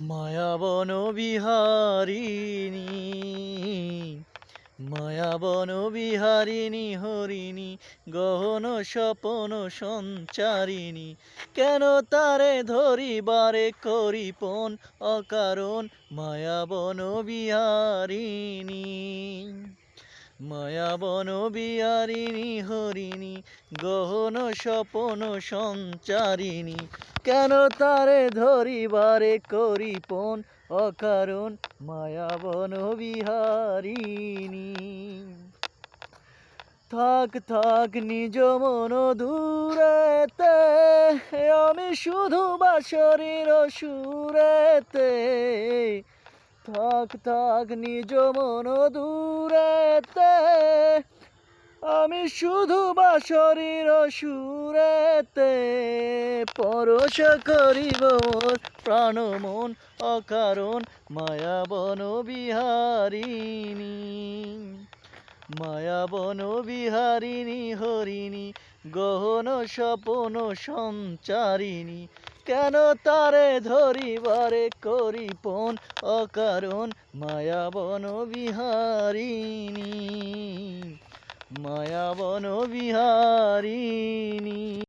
মায়াবন বিহারিণী, মায়াবন বিহারিণী হরিণী, গহন স্বপন সঞ্চারিণী। কেন তারে ধরিবারে করিপন অকারণ, মায়াবন বিহারিণী। মায়াবন বিহারিণী হরিণী, গহন স্বপন সঞ্চারিণী। কেন তারে ধরিবারে করিপন অকারণ, মায়াবন বিহারিণী। থাক থাক নিজ মন দূরেতে, আমি শুধু বাঁশরীর সুরেতে। থাক থাক নিজ মন দূরেতে, আমি শুধু বাঁশরীর সুরেতে। পরশ করিব মোর প্রাণ মন অকারণ, মায়াবন বিহারিণী। মায়াবন বিহারিণী হরিণী, গহন স্বপন সঞ্চারিণী। কেন তারে ধরিবারে করিপন অকারণ, মায়াবন বিহারিণী। মায়াবন বিহারিণী।